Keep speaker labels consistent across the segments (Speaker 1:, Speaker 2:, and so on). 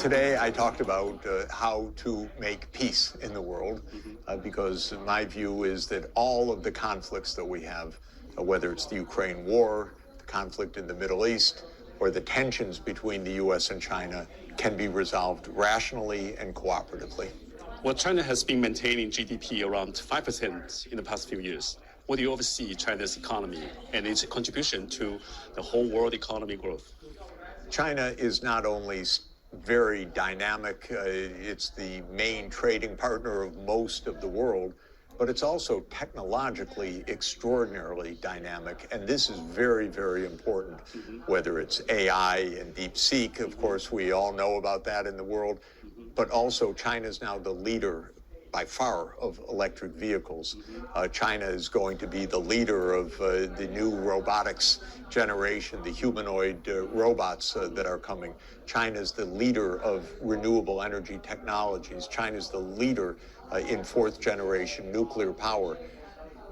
Speaker 1: Today I talked about how to make peace in the world, because my view is that all of the conflicts that we have, whether it's the Ukraine war, the conflict in the Middle East, or the tensions between the U.S. and China, can be resolved rationally and cooperatively.
Speaker 2: Well, China has been maintaining GDP around 5% in the past few years. What do you oversee China's economy and its contribution to the whole world economy growth?
Speaker 1: China is not only very dynamic, it's the main trading partner of most of the world, but it's also technologically extraordinarily dynamic. And this is very, very important, whether it's AI and DeepSeek, of course, we all know about that in the world, but also China is now the leader by far of electric vehicles. China is going to be the leader of the new robotics generation, the humanoid robots that are coming. China is the leader of renewable energy technologies. China is the leader in fourth generation nuclear power.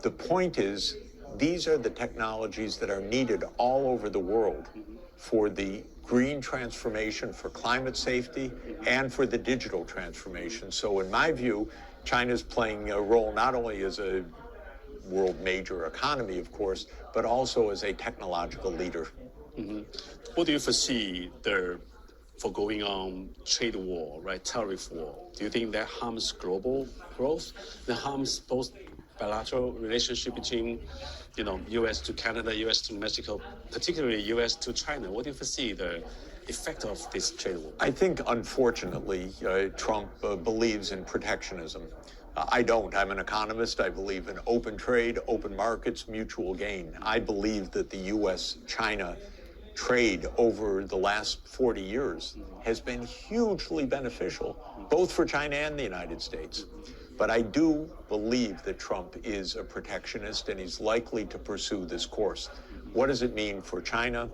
Speaker 1: The point is, these are the technologies that are needed all over the world for the green transformation, for climate safety, and for the digital transformation. So in my view, China's playing a role not only as a world major economy, of course, but also as a technological leader.
Speaker 2: What do you foresee for going on trade war, right, tariff war? Do you think that harms global growth? That harms both bilateral relationship between, U.S. to Canada, U.S. to Mexico, particularly U.S. to China? What do you foresee the effect of this trade war?
Speaker 1: I think, unfortunately, Trump believes in protectionism. I don't. I'm an economist. I believe in open trade, open markets, mutual gain. I believe that the U.S.-China trade over the last 40 years has been hugely beneficial, both for China and the United States. But I do believe that Trump is a protectionist, and he's likely to pursue this course. What does it mean for China?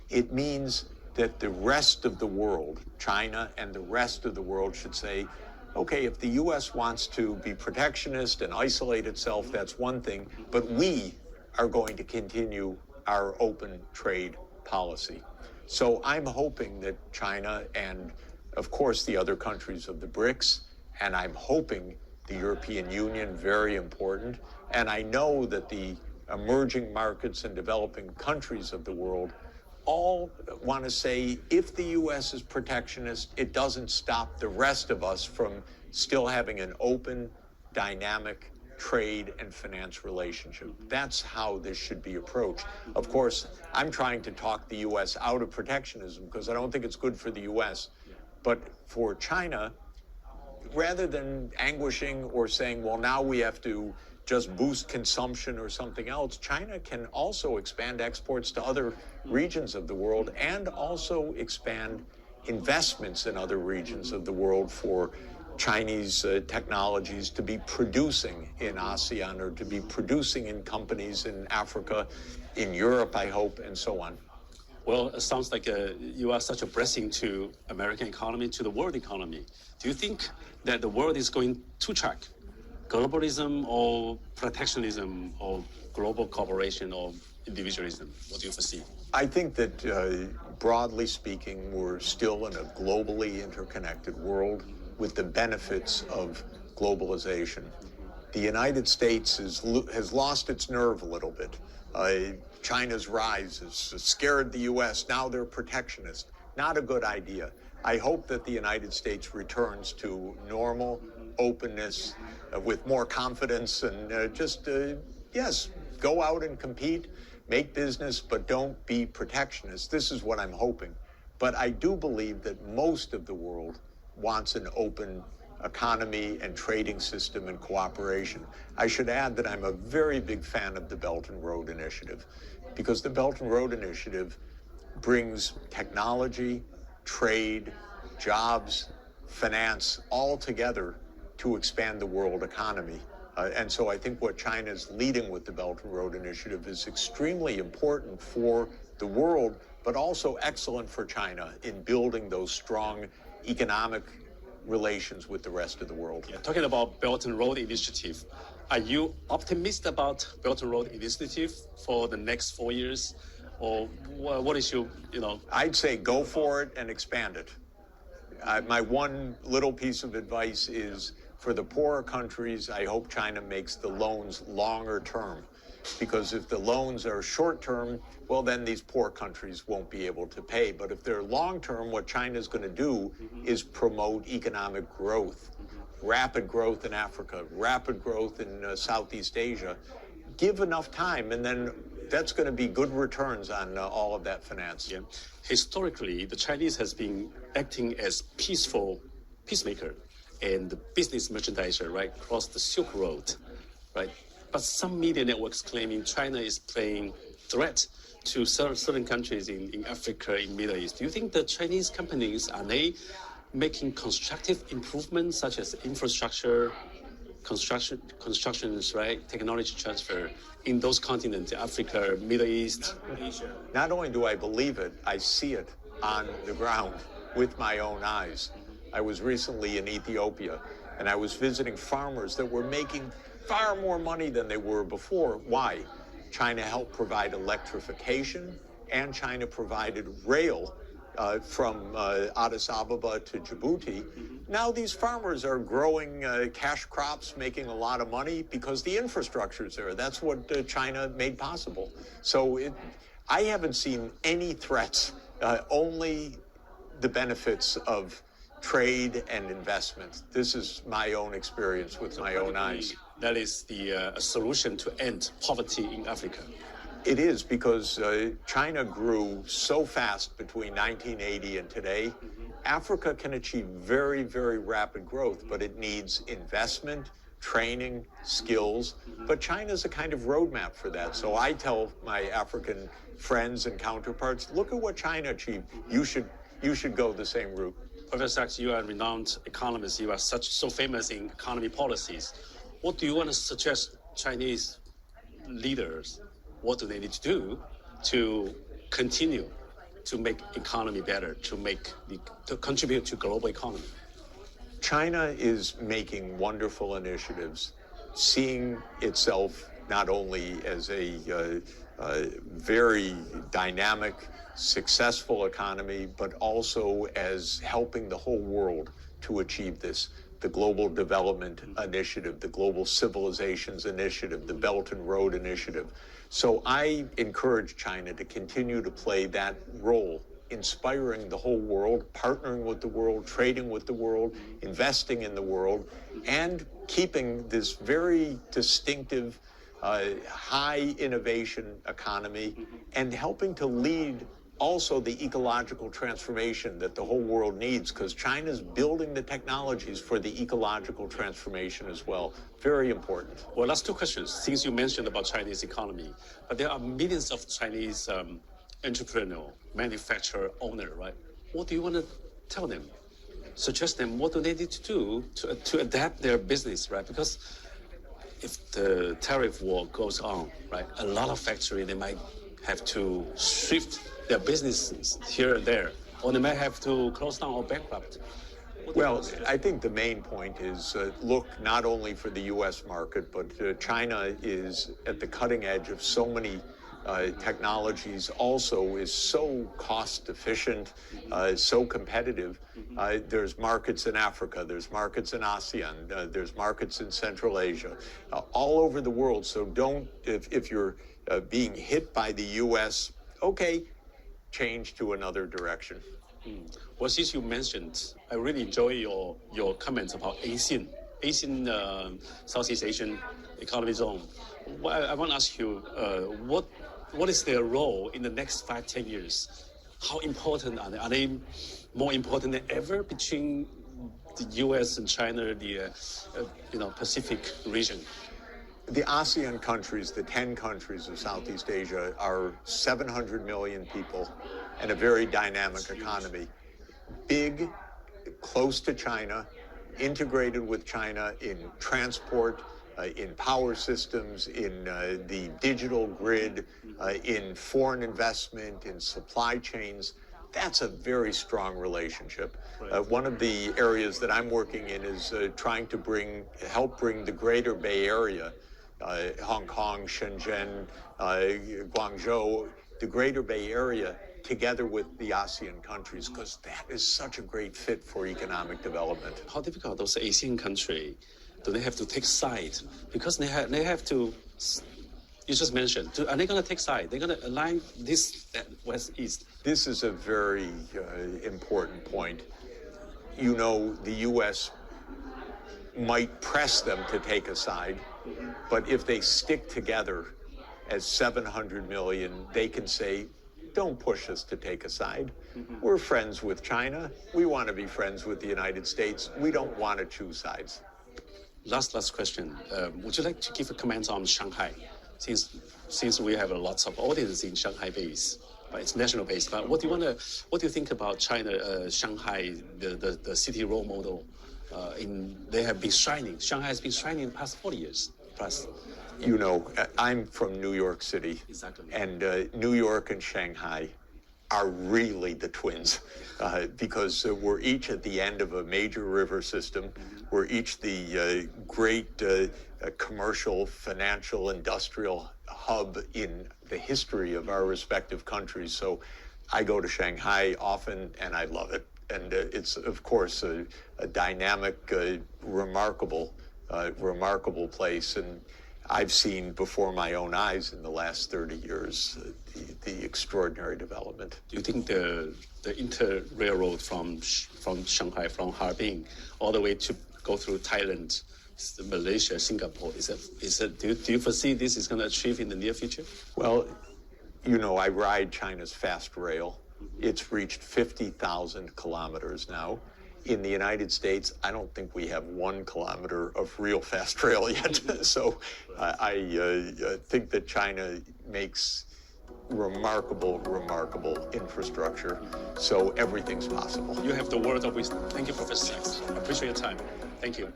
Speaker 1: It means that the rest of the world, China and the rest of the world, should say, okay, if the U.S. wants to be protectionist and isolate itself, that's one thing, but we are going to continue our open trade policy. So I'm hoping that China and, of course, the other countries of the BRICS, and I'm hoping the European Union, very important, and I know that the emerging markets and developing countries of the world all want to say, if the U.S. is protectionist, it doesn't stop the rest of us from still having an open, dynamic trade and finance relationship. That's how this should be approached. Of course, I'm trying to talk the U.S. out of protectionism because I don't think it's good for the U.S. But for China, rather than anguishing or saying, well, now we have to just boost consumption or something else, China can also expand exports to other regions of the world and also expand investments in other regions of the world for Chinese technologies to be producing in ASEAN or to be producing in companies in Africa, in Europe, I hope, and so on.
Speaker 2: Well, it sounds like you are such a blessing to American economy, to the world economy. Do you think that the world is going to track globalism or protectionism or global cooperation or individualism? What do you foresee?
Speaker 1: I think that, broadly speaking, we're still in a globally interconnected world with the benefits of globalization. The United States has lost its nerve a little bit. China's rise has scared the U.S. Now they're protectionist. Not a good idea. I hope that the United States returns to normal openness with more confidence and yes, go out and compete, make business, but don't be protectionist. This is what I'm hoping. But I do believe that most of the world wants an open economy and trading system and cooperation. I should add that I'm a very big fan of the Belt and Road Initiative, because the Belt and Road Initiative brings technology, trade, jobs, finance all together to expand the world economy. And so I think what China's leading with the Belt and Road Initiative is extremely important for the world, but also excellent for China in building those strong economic relations with the rest of the world.
Speaker 2: Yeah, talking about Belt and Road Initiative, are you optimistic about Belt and Road Initiative for the next 4 years? Or what is your,
Speaker 1: I'd say go for it and expand it. My one little piece of advice is for the poorer countries, I hope China makes the loans longer term. Because if the loans are short term, well, then these poor countries won't be able to pay. But if they're long term, what China is going to do is promote economic growth, rapid growth in Africa, rapid growth in Southeast Asia. Give enough time, and then that's going to be good returns on all of that finance.
Speaker 2: Yeah. Historically, the Chinese has been acting as peacemaker and business merchandiser, right, across the Silk Road, right? But some media networks claiming China is playing threat to certain countries in Africa, in Middle East. Do you think the Chinese companies, are they making constructive improvements such as infrastructure, constructions, right, technology transfer in those continents, Africa, Middle East, Asia?
Speaker 1: Not only do I believe it, I see it on the ground with my own eyes. I was recently in Ethiopia, and I was visiting farmers that were making far more money than they were before. Why? China helped provide electrification, and China provided rail from Addis Ababa to Djibouti. Now these farmers are growing cash crops, making a lot of money because the infrastructure is there. That's what China made possible. So I haven't seen any threats, only the benefits of trade and investment. This is my own experience with my own eyes.
Speaker 2: That is the solution to end poverty in Africa.
Speaker 1: It is, because China grew so fast between 1980 and today. Africa can achieve very, very rapid growth, but it needs investment, training, skills. But China's a kind of roadmap for that. So I tell my African friends and counterparts, look at what China achieved. You should go the same route.
Speaker 2: Professor Sachs, you are a renowned economist. You are so famous in economy policies. What do you want to suggest Chinese leaders? What do they need to do to continue to make economy better, to contribute to global economy?
Speaker 1: China is making wonderful initiatives, seeing itself not only as a very dynamic, successful economy, but also as helping the whole world to achieve this. The Global Development Initiative, the Global Civilizations Initiative, the Belt and Road Initiative. So I encourage China to continue to play that role, inspiring the whole world, partnering with the world, trading with the world, investing in the world, and keeping this very distinctive, high innovation economy, and helping to lead also the ecological transformation that the whole world needs, because China's building the technologies for the ecological transformation as well. Very important.
Speaker 2: Well, last two questions, since you mentioned about Chinese economy, but there are millions of Chinese entrepreneur, manufacturer, owner, right? What do you want to tell them? Suggest them what do they need to do to adapt their business, right? Because if the tariff war goes on, right, a lot of factories, they might have to shift their businesses here and there, or they might have to close down or bankrupt.
Speaker 1: Well, I think the main point is look not only for the U.S. market, but China is at the cutting edge of so many technologies, also is so cost efficient, so competitive. There's markets in Africa, there's markets in ASEAN, there's markets in Central Asia, all over the world. So don't, if you're being hit by the U.S., okay, change to another direction.
Speaker 2: Well, since you mentioned, I really enjoy your comments about Asian Southeast Asian economic zone. Well, I want to ask you, what is their role in the next 5-10 years? How important are they? Are they more important than ever between the U.S. and China, the Pacific region?
Speaker 1: The ASEAN countries, the 10 countries of Southeast Asia, are 700 million people and a very dynamic economy. Big, close to China, integrated with China in transport, in power systems, in the digital grid, in foreign investment, in supply chains. That's a very strong relationship.
Speaker 2: Right.
Speaker 1: One of the areas that I'm working in is trying to help bring the greater Bay Area, Hong Kong, Shenzhen, Guangzhou, the greater Bay Area, together with the ASEAN countries, because that is such a great fit for economic development.
Speaker 2: How difficult those Asian countries, do they have to take side? Because they have to, you just mentioned, are they going to take side? They're going to align this West East?
Speaker 1: This is a very important point. You know, the U.S. might press them to take a side, but if they stick together as 700 million, they can say, don't push us to take a side. We're friends with China. We want to be friends with the United States. We don't want to choose sides.
Speaker 2: Last question. Would you like to give a comment on Shanghai? Since we have lots of audience in Shanghai base, but it's national base. But what do you think about China, Shanghai, the city role model? They have been shining. Shanghai has been shining in the past 40 years plus.
Speaker 1: You know, I'm from New York City.
Speaker 2: Exactly.
Speaker 1: And New York and Shanghai are really the twins because we're each at the end of a major river system. We're each the great commercial, financial, industrial hub in the history of our respective countries. So I go to Shanghai often and I love it. And it's, of course, a dynamic, remarkable place. And I've seen before my own eyes in the last 30 years the extraordinary development.
Speaker 2: Do you think the inter-railroad from Shanghai, from Harbin, all the way to go through Thailand, Malaysia, Singapore, do you foresee this is going to achieve in the near future?
Speaker 1: Well, you know, I ride China's fast rail. It's reached 50,000 kilometers now. In the United States, I don't think we have 1 kilometer of real fast rail yet. So I think that China makes remarkable infrastructure. So everything's possible.
Speaker 2: You have the word of wisdom. Thank you, Professor Sachs. I appreciate your time. Thank you.